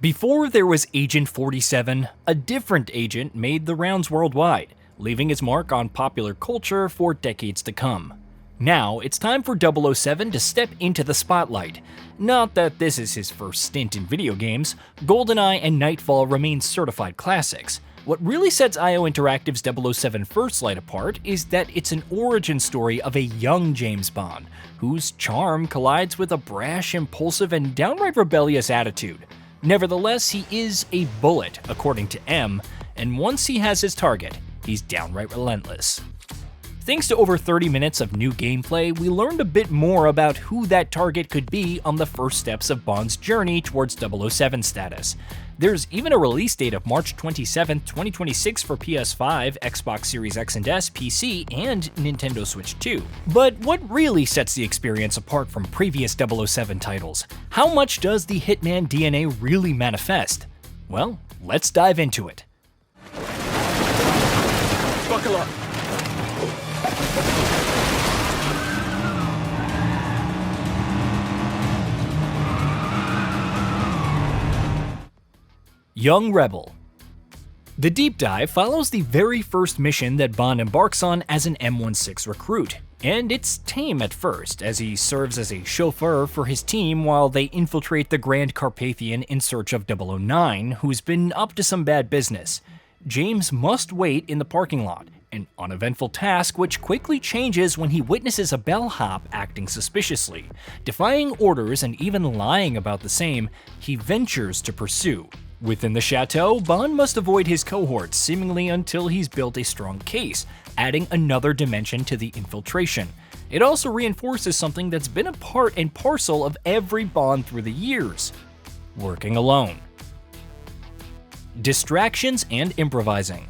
Before there was Agent 47, a different agent made the rounds worldwide, leaving his mark on popular culture for decades to come. Now, it's time for 007 to step into the spotlight. Not that this is his first stint in video games, GoldenEye and Nightfall remain certified classics. What really sets IO Interactive's 007 First Light apart is that it's an origin story of a young James Bond, whose charm collides with a brash, impulsive, and downright rebellious attitude. Nevertheless, he is a bullet, according to M, and once he has his target, he's downright relentless. Thanks to over 30 minutes of new gameplay, we learned a bit more about who that target could be on the first steps of Bond's journey towards 007 status. There's even a release date of March 27, 2026 for PS5, Xbox Series X and S, PC, and Nintendo Switch 2. But what really sets the experience apart from previous 007 titles? How much does the Hitman DNA really manifest? Well, let's dive into it. Buckle up. Young Rebel. The deep dive follows the very first mission that Bond embarks on as an M16 recruit, and it's tame at first, as he serves as a chauffeur for his team while they infiltrate the Grand Carpathian in search of 009, who's been up to some bad business. James must wait in the parking lot, an uneventful task which quickly changes when he witnesses a bellhop acting suspiciously. Defying orders and even lying about the same, he ventures to pursue. Within the chateau, Bond must avoid his cohorts seemingly until he's built a strong case, adding another dimension to the infiltration. It also reinforces something that's been a part and parcel of every Bond through the years: working alone. Distractions and improvising.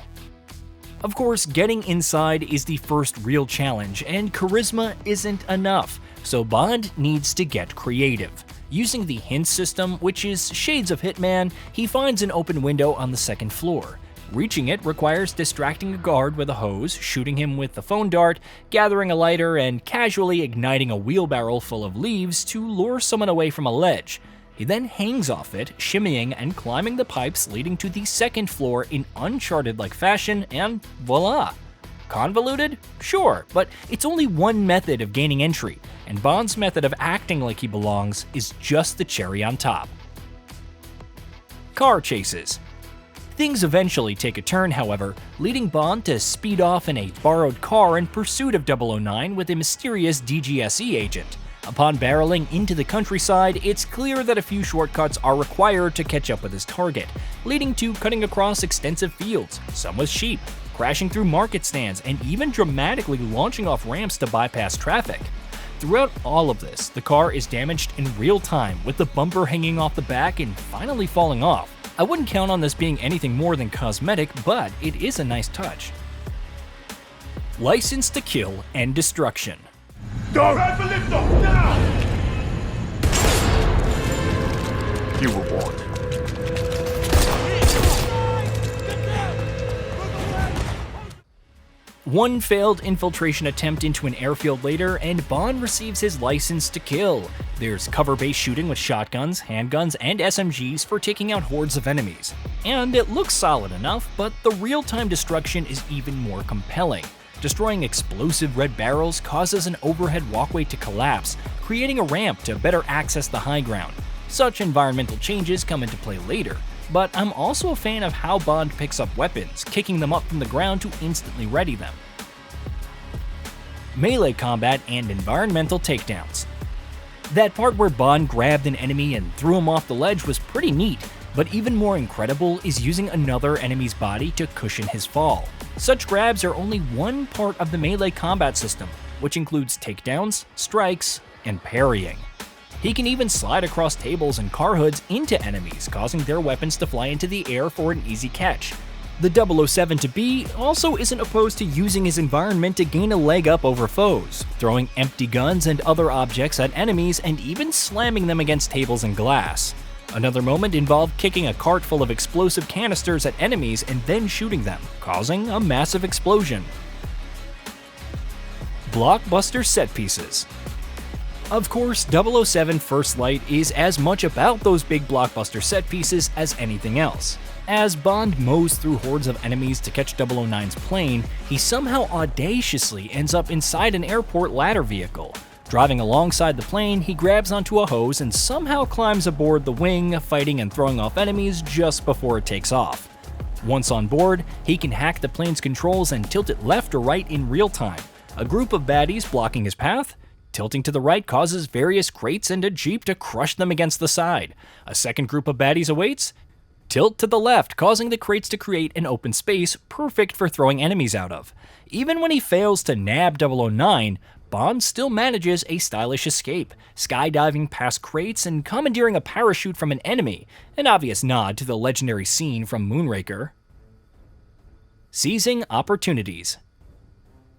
Of course, getting inside is the first real challenge, and charisma isn't enough, so Bond needs to get creative. Using the hint system, which is shades of Hitman, he finds an open window on the second floor. Reaching it requires distracting a guard with a hose, shooting him with the phone dart, gathering a lighter, and casually igniting a wheelbarrow full of leaves to lure someone away from a ledge. He then hangs off it, shimmying and climbing the pipes leading to the second floor in Uncharted-like fashion, and voila! Convoluted? Sure, but it's only one method of gaining entry, and Bond's method of acting like he belongs is just the cherry on top. Car chases. Things eventually take a turn, however, leading Bond to speed off in a borrowed car in pursuit of 009 with a mysterious DGSE agent. Upon barreling into the countryside, it's clear that a few shortcuts are required to catch up with his target, leading to cutting across extensive fields, some with sheep, crashing through market stands, and even dramatically launching off ramps to bypass traffic. Throughout all of this, the car is damaged in real time, with the bumper hanging off the back and finally falling off. I wouldn't count on this being anything more than cosmetic, but it is a nice touch. License to Kill and Destruction. Go! Grab the lift off now! You were warned. One failed infiltration attempt into an airfield later, and Bond receives his license to kill. There's cover-based shooting with shotguns, handguns, and SMGs for taking out hordes of enemies. And it looks solid enough, but the real-time destruction is even more compelling. Destroying explosive red barrels causes an overhead walkway to collapse, creating a ramp to better access the high ground. Such environmental changes come into play later, but I'm also a fan of how Bond picks up weapons, kicking them up from the ground to instantly ready them. Melee combat and environmental takedowns. That part where Bond grabbed an enemy and threw him off the ledge was pretty neat, but even more incredible is using another enemy's body to cushion his fall. Such grabs are only one part of the melee combat system, which includes takedowns, strikes, and parrying. He can even slide across tables and car hoods into enemies, causing their weapons to fly into the air for an easy catch. The 007-to-be also isn't opposed to using his environment to gain a leg up over foes, throwing empty guns and other objects at enemies and even slamming them against tables and glass. Another moment involved kicking a cart full of explosive canisters at enemies and then shooting them, causing a massive explosion. Blockbuster set pieces. Of course, 007 First Light is as much about those big blockbuster set pieces as anything else. As Bond mows through hordes of enemies to catch 009's plane, he somehow audaciously ends up inside an airport ladder vehicle. Driving alongside the plane, he grabs onto a hose and somehow climbs aboard the wing, fighting and throwing off enemies just before it takes off. Once on board, he can hack the plane's controls and tilt it left or right in real time. A group of baddies blocking his path? Tilting to the right causes various crates and a jeep to crush them against the side. A second group of baddies awaits? Tilt to the left, causing the crates to create an open space perfect for throwing enemies out of. Even when he fails to nab 009, Bond still manages a stylish escape, skydiving past crates and commandeering a parachute from an enemy, an obvious nod to the legendary scene from Moonraker. Seizing opportunities.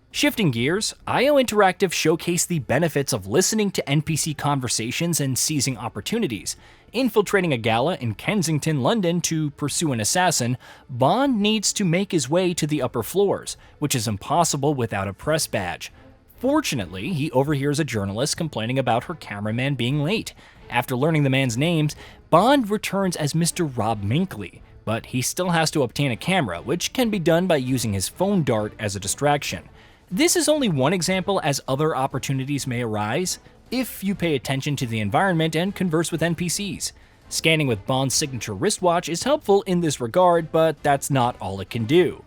Shifting gears, IO Interactive showcased the benefits of listening to NPC conversations and seizing opportunities. Infiltrating a gala in Kensington, London to pursue an assassin, Bond needs to make his way to the upper floors, which is impossible without a press badge. Fortunately, he overhears a journalist complaining about her cameraman being late. After learning the man's names, Bond returns as Mr. Rob Minkley, but he still has to obtain a camera, which can be done by using his phone dart as a distraction. This is only one example, as other opportunities may arise if you pay attention to the environment and converse with NPCs. Scanning with Bond's signature wristwatch is helpful in this regard, but that's not all it can do.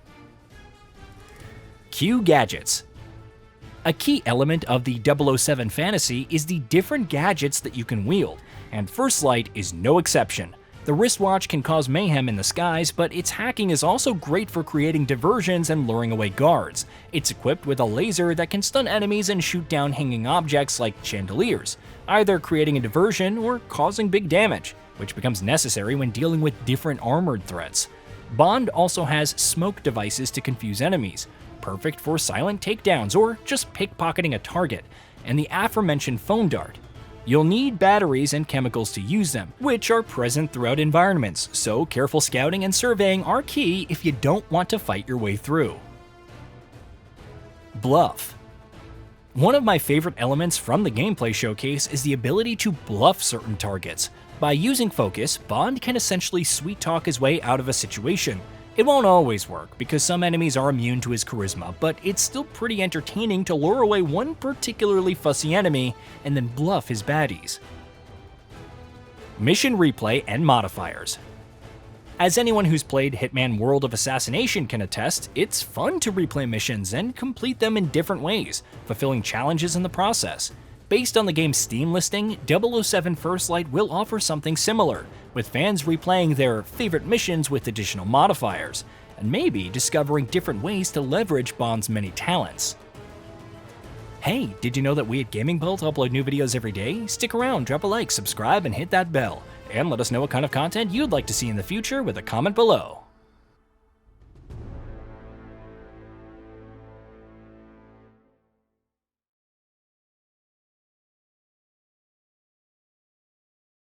Q gadgets. A key element of the 007 fantasy is the different gadgets that you can wield, and First Light is no exception. The wristwatch can cause mayhem in the skies, but its hacking is also great for creating diversions and luring away guards. It's equipped with a laser that can stun enemies and shoot down hanging objects like chandeliers, either creating a diversion or causing big damage, which becomes necessary when dealing with different armored threats. Bond also has smoke devices to confuse enemies, perfect for silent takedowns or just pickpocketing a target, and the aforementioned phone dart. You'll need batteries and chemicals to use them, which are present throughout environments, so careful scouting and surveying are key if you don't want to fight your way through. Bluff. One of my favorite elements from the gameplay showcase is the ability to bluff certain targets. By using focus, Bond can essentially sweet-talk his way out of a situation. It won't always work, because some enemies are immune to his charisma, but it's still pretty entertaining to lure away one particularly fussy enemy and then bluff his baddies. Mission replay and modifiers. As anyone who's played Hitman World of Assassination can attest, it's fun to replay missions and complete them in different ways, fulfilling challenges in the process. Based on the game's Steam listing, 007 First Light will offer something similar, with fans replaying their favorite missions with additional modifiers, and maybe discovering different ways to leverage Bond's many talents. Hey, did you know that we at GamingBolt upload new videos every day? Stick around, drop a like, subscribe, and hit that bell. And let us know what kind of content you'd like to see in the future with a comment below.